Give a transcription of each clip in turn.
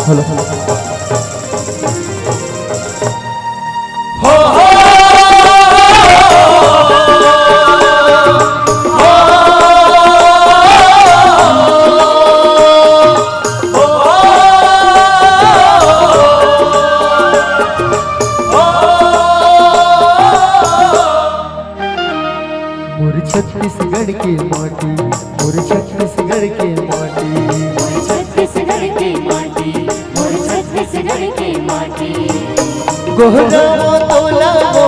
Hello Chhattisgarh की माटी, मोर छत्तीसगढ़ की माटी, मोर छत्तीसगढ़ की माटी, मोर छत्तीसगढ़ की माटी। गोहराओ तोलाओ,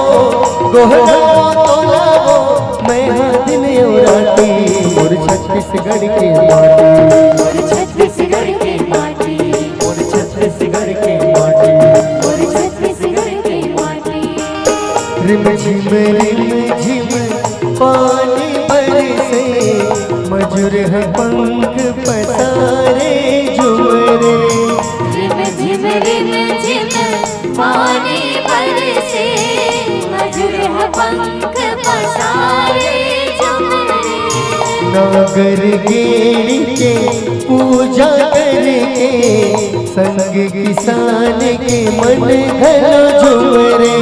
गोहराओ तोलाओ, मैं हाथ में उड़ाती, मोर छत्तीसगढ़ की माटी, मोर छत्तीसगढ़ की माटी, मोर छत्तीसगढ़ की माटी, मोर छत्तीसगढ़ की माटी। रिम झिम पानी बरसे, मजूर है पंख पसारे झुमरे। रिम झिम पानी बरसे, मजूर है पंख पसारे झुमरे। नागर गेड़ी के पूजा करके, संग किसान के मन घलो झुमरे।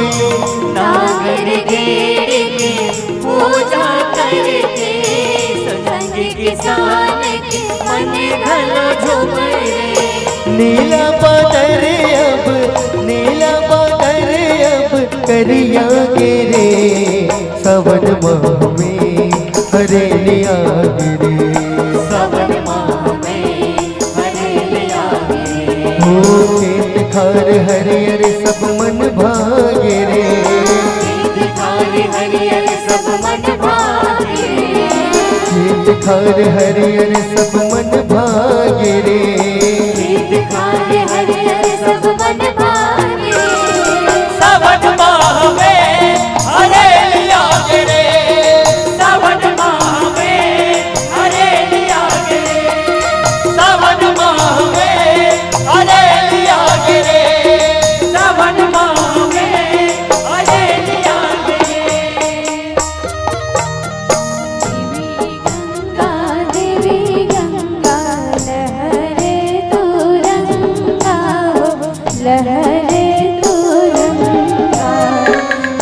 नागर गेड़ी की पूजा करके, संग किसान के मन घलो झुमरे। नीला बादर अब, नीला बादर अब करिया गिरे, सावन माह में हरेलिया गिरे, सावन माह में हरेलिया गिरे। हो खेत खार हरियर सब मन भागे रे, खेत खार हरियर सब मन भागे, खेत खार हरियर सब मन भागे रे। खेत खार हरियर सब मन भागे। सावन माह में हरेलिया गिरे, सावन माह में हरेलिया गिरे, सावन माह में हरेलिया गिरे, सावन माह में हरेलिया गिरे। देवी गंगा लहरे तू रंगा हो, लहरे तू रंगा।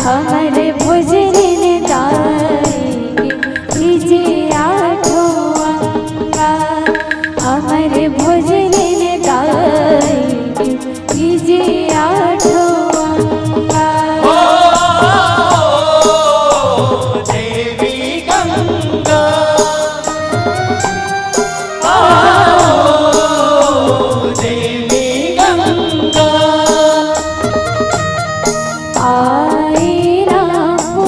हमारे भोजन गाएंगे कीजिए आठों अंगा, हमारे भोजन गाएंगे कीजिए आठों अंगा। देवी गंगा देवी गंगा आए राम हो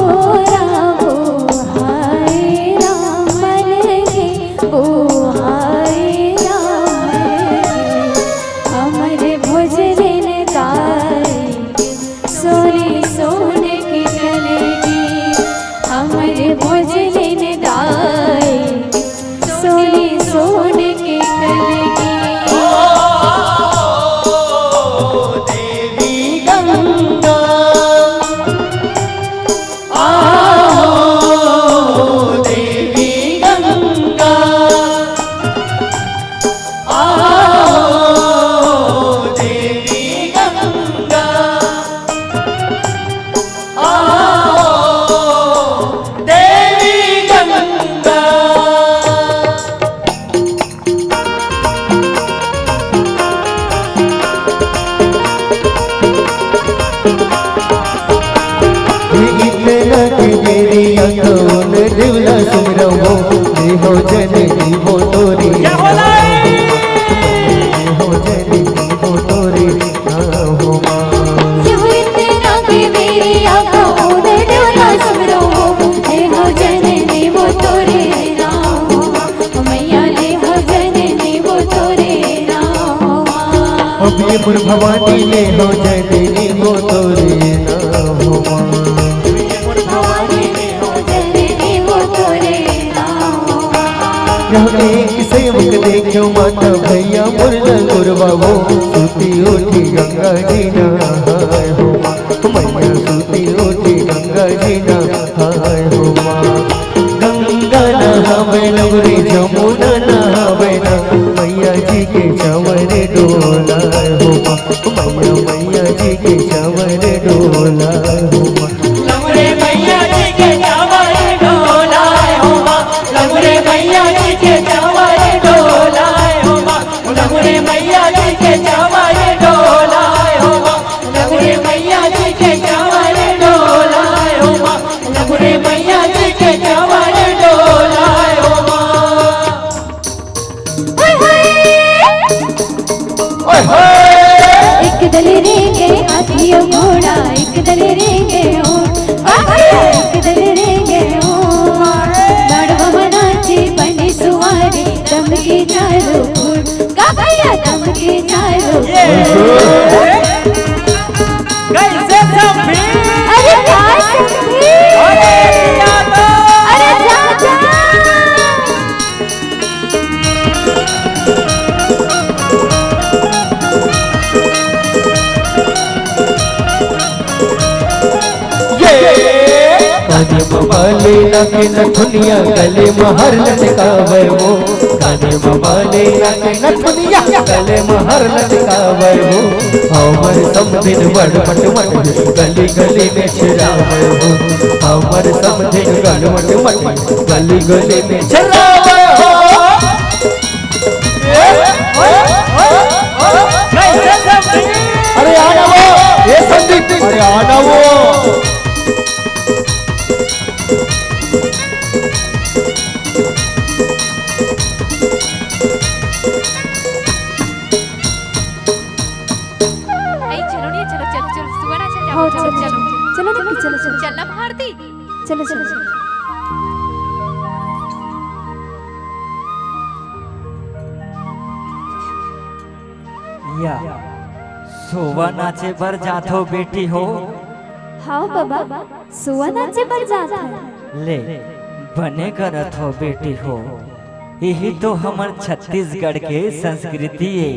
हाय राम मन गे, ओ हाय राम गे। हमारे भोजन गाएंगे सोने सोने की कलेगी, हमारे भोजन गाएंगे सोने सोने की कलेगी। देवी गंगा देवी गंगा देवी गंगा देवी गंगा। इतना के देरिया कौन दिवला सुमरो, देहो जननी हो तोरी, देहो जननी हो तोरी ना हो माँ। जो इतना कि मेरी आँखों उधर डोला सुमरो, देहो जननी वो तोरे नाम हो, मैया देहो जननी वो तोरे नाम हो। अब ये पुर भवानी ले हो जननी हो तोरी ना हो माँ। भवानी देहो जननी वो तोरे नाम हो। यहाँ एक सेवक देखो माता भैया मुरला गुरबाबो, सूती उठी गंगा जी नहाय हो माँ, मैया सूती उठी गंगा जी नहाय हो माँ। गंगा नहावे नगरी जमुना नहावे ना मैया जी के चवर डोला हो मैया मैया जी के चवर डोला हो लंगड़े मैया जी के चावल डोलाए हो माँ, लंगड़े मैया जी के चावल डोलाए हो माँ, लंगड़े मैया जी के चावल डोलाए हो माँ, लंगड़े मैया जी के चावल डोलाए हो माँ, लंगड़े मैया जी के चावल डोलाए हो माँ। एक दल रेंगे हाथियों घोड़ा, एक दल रेंगे ऊंट, एक दल रेंगे ऊंट। लाडवा मनाचे बने सुवारी, दम के चारों फूट, काकैया दम के चारों फूट। कैसे संभी? अरे काय संभी? अरे जा जा। काने मवाले नाके नथुनिया गले महर लटकावे वो काने मवाले नाके नथुनिया गले महर लटकावे वो हमर समधिन बड़ मट मट गली गली में छिरावे वो हमर समधिन गड़ मट मट गली गली में छिरावे हो कैसे संभी? अरे आना वो ये संदीप अरे आना वो चलो निक्की चलो चलो चलना भारती। चलो चलो चलो। या सोवा नाचे बर जाथो बेटी हो हाँ बाबा सुआ नाचे पर जाता है। ले बने करत हो बेटी हो यही तो हमर छत्तीसगढ़ के संस्कृति है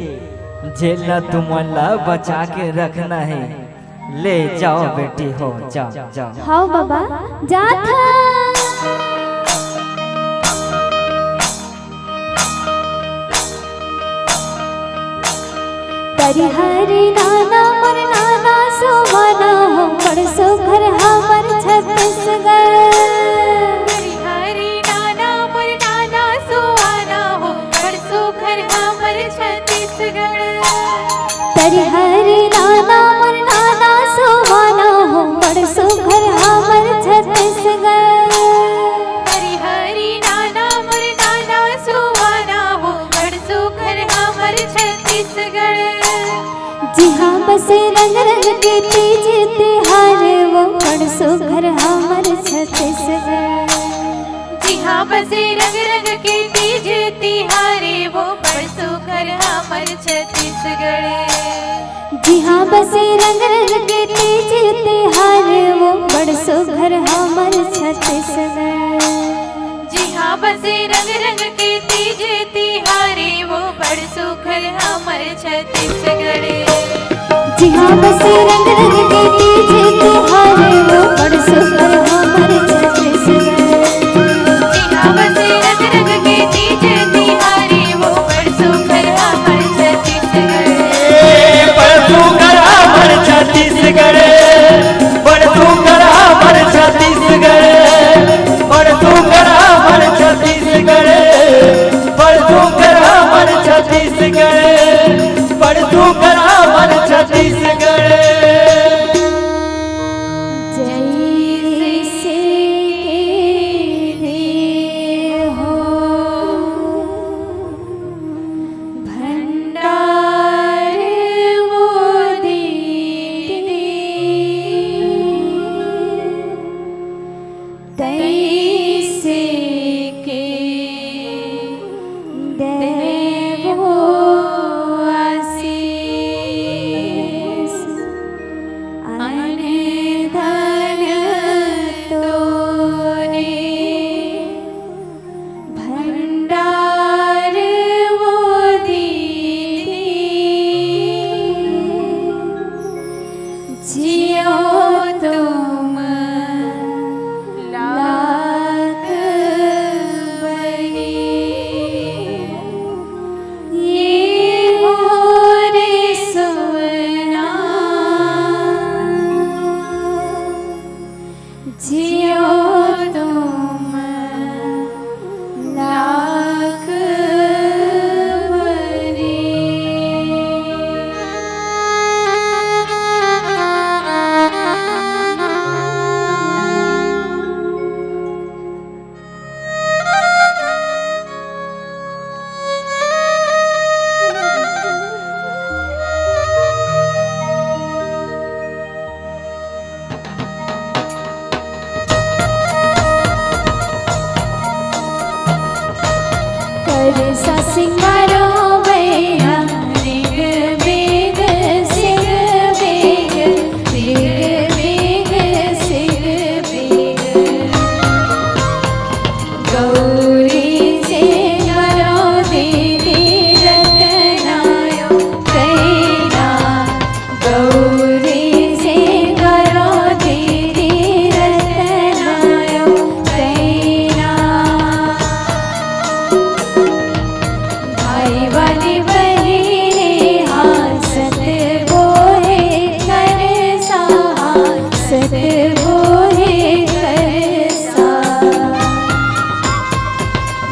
जेला तुमला बचा के रखना है। ले जाओ बेटी हो जाओ जाओ। हाँ बाबा जाता। परिहरी नाना मर नाना सोवाना हो परसो घर हमर छत्तीसगढ़। हरी नाना मोर नाना सुहाना हो, परसों घर हमर छत्तीसगढ़। परिहरी नाना मर नाना सोवाना हो परसो घर हमर छत्तीसगढ़। हरी नाना मोर नाना सुहाना हो, परसों घर हमर छत्तीसगढ़। जी हाँ बसे रंग रंग के तीज त्योहार वो परसो घर हमर छत्तीसगढ़। जी हाँ बसे रंग रंग के तीज तिहारे वो, परसों घर हमर छत्तीसगढ़। जी हाँ बसे रंग रंग के तीज त्योहार वो परसो घर हमर छत्तीसगढ़। जी हाँ बसे रंग रंग के तीज तिहारे वो, परसों घर हमर छत्तीसगढ़। जी हाँ बसे रंग रंग के तीज त्योहार वो परसो घर हमर छत्तीसगढ़। जी हाँ बसे रंग रंग के तीज तिहारे वो, परसों घर हमर छत्तीसगढ़। परसों घर हमर छत्तीसगढ़, परसों घर हमर छत्तीसगढ़, परसों घर हमर छत्तीसगढ़, परसों घर हमर छत्तीसगढ़, परसों घर हमर छत्तीसगढ़। जैसे के हो भंडार वो दीदी तैसे के देवो आशीष। अन धन तोरे भंडार वो दीदी जियो तुम लाख बरसा सिंगारो मैया रिग बिग सिग बिग रिग बिग सिग बिग गौरी से करो दीदी रतनायो कैना गौरी से करो दीदी रतनायो कैना भाई वाली बहिनी हासत बोहे कर सा हासत बोहे कर सा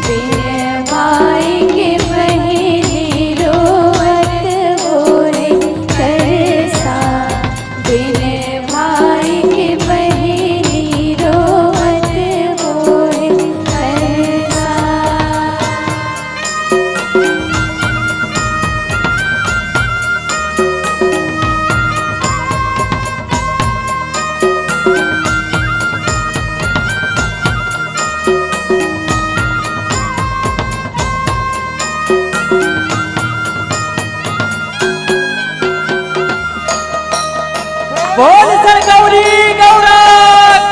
बिन भाई के बहिनी रोवत बोहे कर सा बिन भाई के बहिनी रोवत बोहे कर सा बोल सर गौरी गौरा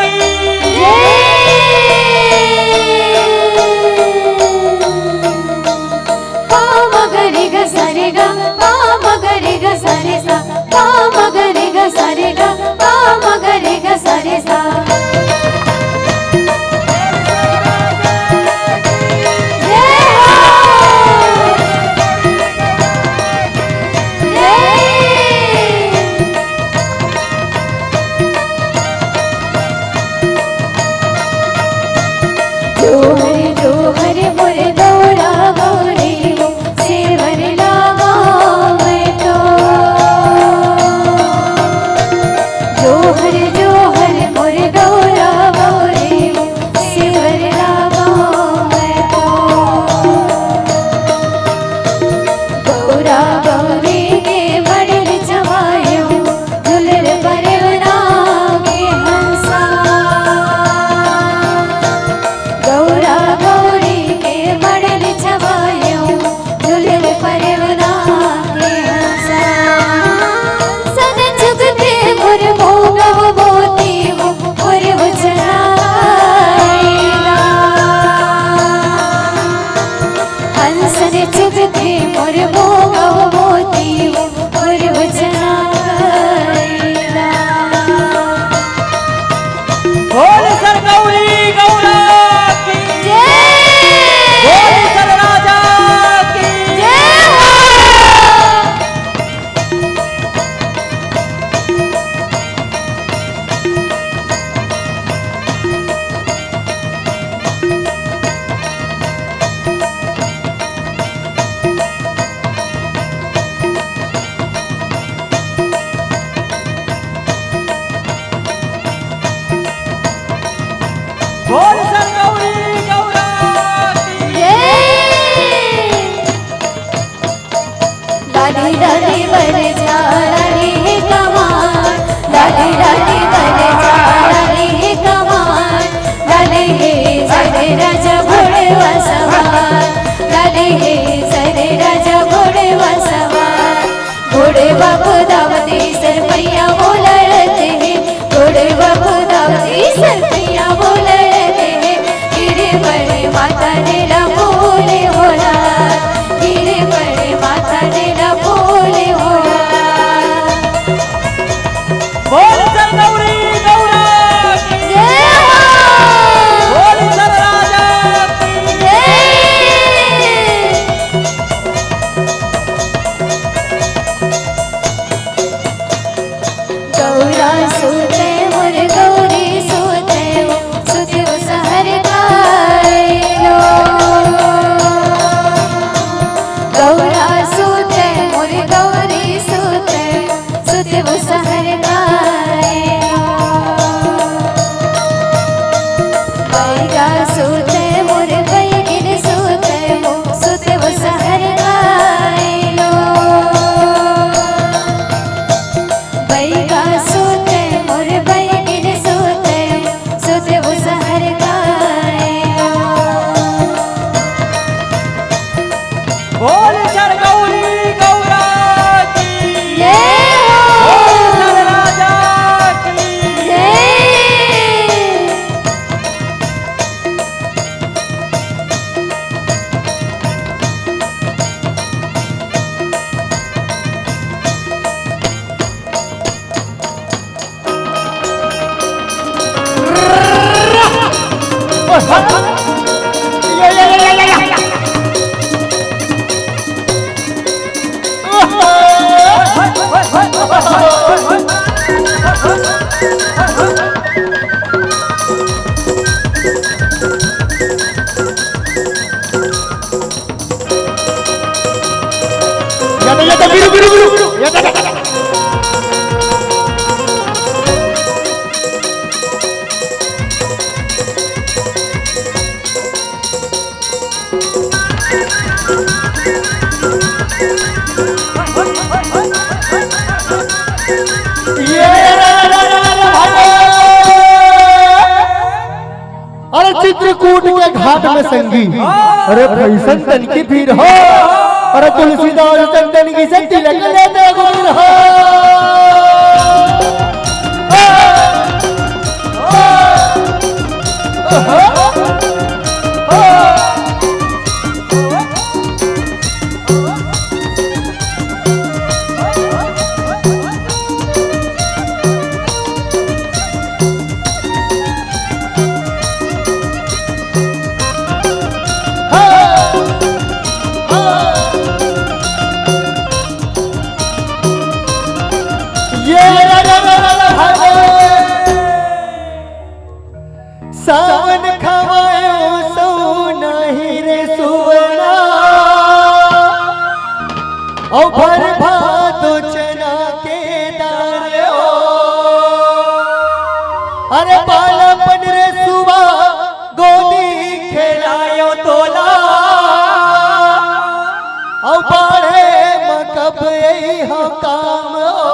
की पाम गरे ग सारे ग पाम गरे ग सारे सा पाम गरे ग सारे ग पाम गरे ग सारे सा जय हो जय जोहर मोर गौरा गौरी वो सेवर लागा मैं तो जोहर जोहर मोर गौरा गौरी वो सेवर लागा मैं तो गौरा गौरी के बड़ल छवायो झुलर परवना के हंसा गौरा गौरी के बड़ल छवायो झुलर परवना के हंसा सन जुगते मोर मोगव मोती वो मोर उजराएगा हंसन जुगते मोर मोगव मोती वो मोर उजराएगा बोल सर गौरी गौरा की बोल सर राजा की बोल सर गौरी गौरा की दादी दादी बर जा रही है कमान दादी दादी बर जा रही है कमान डाले है सरे राजा घोड़े सवार डाले है सरे राजा घोड़े सवार घोड़े बाबू दावती सरपैया बोलते हैं घोड़े बाबू दावती सरपैया बोलते हैं गिरे बड़े माता ने ना बोले होला गिरे बड़े माता ने ना बोले होला बोल सर गौरी गौरा की जय हो बोल सर राजा की जय गौरा सुते मोर गौरी सुते सुते सहर गायो गौरा सुते मोर गौरी सुते सुते सहर गायो चित्रकूट के घाट में संगी, अरे फैशन तन की भीड़ हो, अरे तुलसीदास चंदन की से तिलक लेते गुजर हो। सावन खवायो सो नहीं रे सुवना, ओ भर भादो चना के दार हो, अरे बालापन रे सुवा गोदी खेलायो तोला, ओ बाढ़े मकब यही काम हो।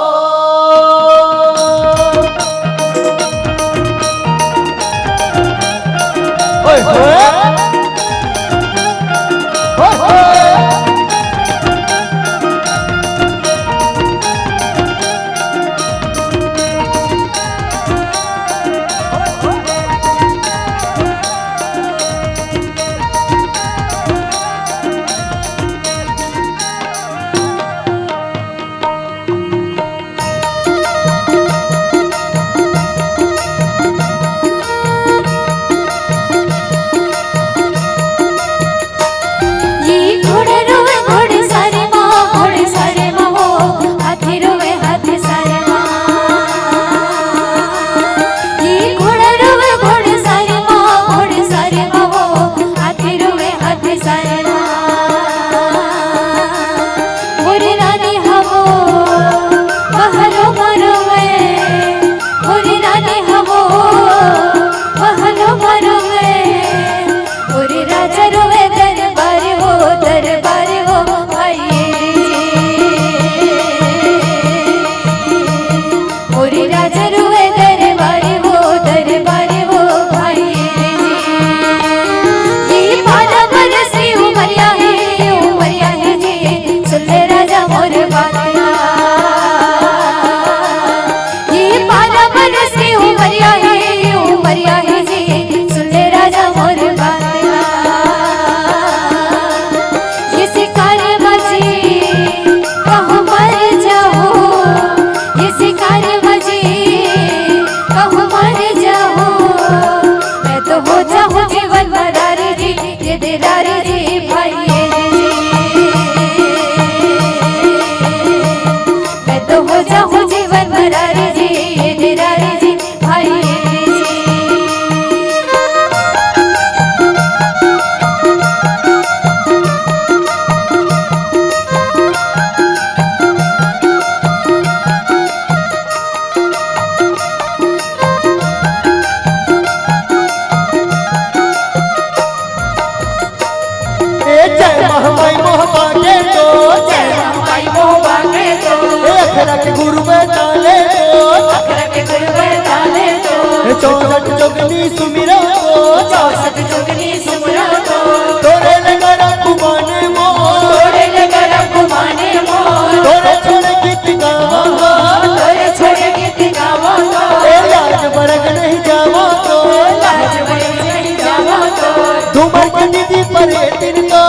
गुरु डाले चौसठ जोगनी सुमिरा तोरे लगा कुमाने मो तोरे छोड़े गीत गावा लाज बरग नहीं जावा धूमर के दीदी परे दिन को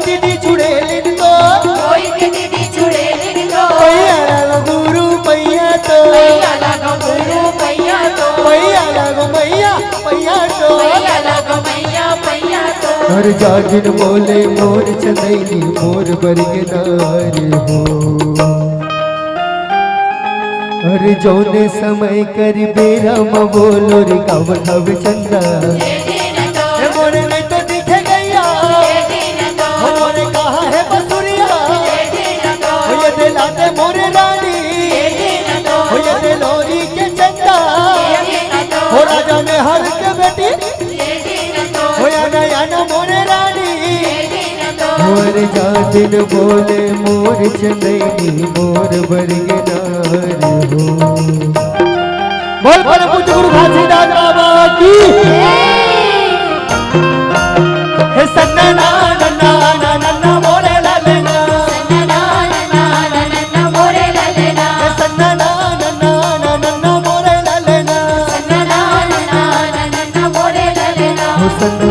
दीदी छुड़े दिन को गुरु पैया तो हर जागिन बोले मोर चंदैनी मोर बरग नारी हो हर जौने समय कर बेरा म बोलो रे काव खाव चंदा मोरे नहीं तो दिखे गैया मोरे कहाँ है बसुरिया ये दिलाते मोरे रानी ये दिलोरी के चंदा हो राजा में हर के बेटी ना मोरे रानी मोर जातिन बोले मोर चंदैनी मोर बरग नार हो बोल परम पूज्य गुरु घासीदास बाबा की हे सन्ना ना नन्ना नन्ना मोरे ललना सन्ना ना नन्ना मोरे ललना हे सन्ना ना नन्ना मोरे ललना सन्ना ना नन्ना मोरे ललना हो सन्ना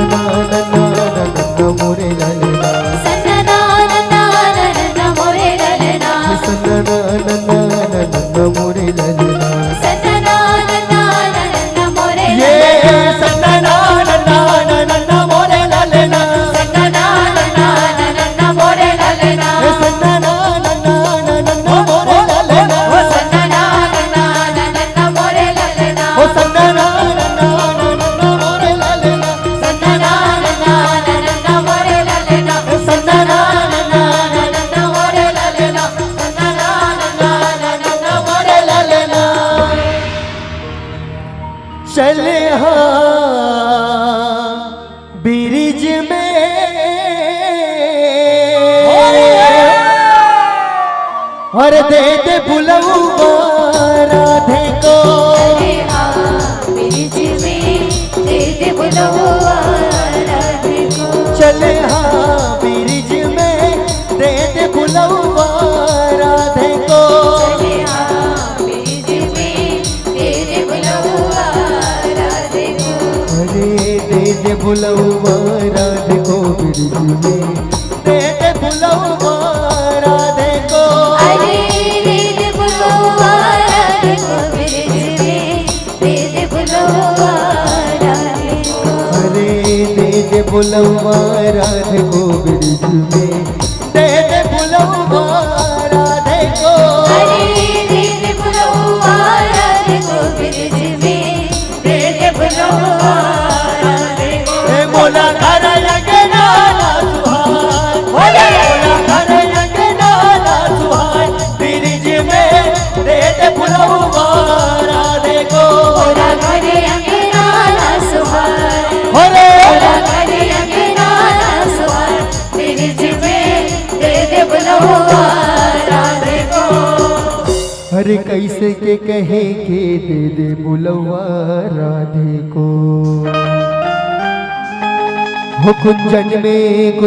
नन्ना मोरे ललना सन्ना ना नन्ना मोरे ललना हे सन्ना नन्ना मोरे ललना सन्ना ना नन्ना मोरे ये ललना सन्ना नन्ना मोरे ललना सन्ना ना नन्ना मोरे ललना हे सन्ना नन्ना मोरे ललना सन्ना ना नन्ना मोरे ललना हो सन्ना नन्ना मोरे ललना सन्ना ना नन्ना मोरे ललना हे सन्ना नन्ना मोरे ललना सन्ना ना नन्ना मोरे ललना चले हाँ ब्रिज में और दे दे बुलवा राधे को अरे हाँ ब्रिज में दे दे बुलवा राधे को चले हाँ ब्रिज में दे दे बुलवा राधे को चले हाँ ब्रिज में दे दे बुलवा राधे को अरे दे दे बुलवा राधे को ब्रिज में दे दे बुलवा राधे को अरे दे दे बुलवा राधे को ब्रिज में दे दे बुलवा राधे को अरे दे दे बुलवा राधे को ब्रिज में दे दे बुलवा राधे को अरे दे दे बुलवा राधे को ब्रिज में दे दे बुलवा राधे को हे मोला घर अंगना सुहाय मोला घर अंगना सुहाय ब्रिज में दे दे बुलवा राधे को ओला घरे अंगना सुहाय अरे ओला घरे अंगना सुहाय ब्रिज में दे दे बुलवा राधे को अरे कैसे के कहे के दे दे बुलवा राधे को हो कुंजन में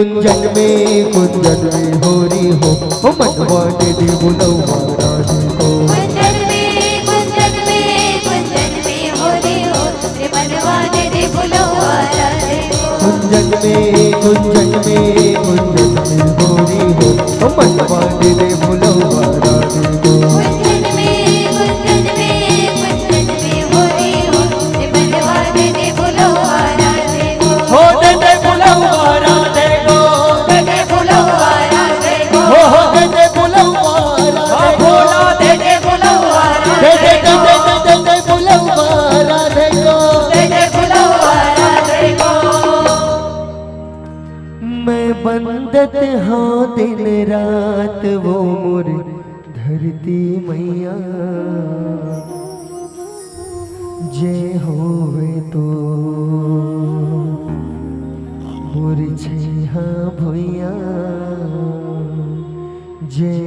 होरी हो मनवा दे दे बुलवा राधे को कुंजन में हो रे हो रे बनवा दे दे बुलवा राधे को कुंजन में होरी हो मनवा दे दे बुलवा राधे को कुंजन में हो रे हो रे बनवा दे दे बुलवा राधे को हो दे दे बुलवा राधे को दे दे बुलवा राधे को हो दे दे बुलवा राधे को दे दे बुलवा दे राधे दे को दे दे बुलवा राधे को दे दे बुलवा राधे को मैं बंदत हाँ दिन रात वो मोर धरती मैया जय होवे तो मोर छैहा भैया जय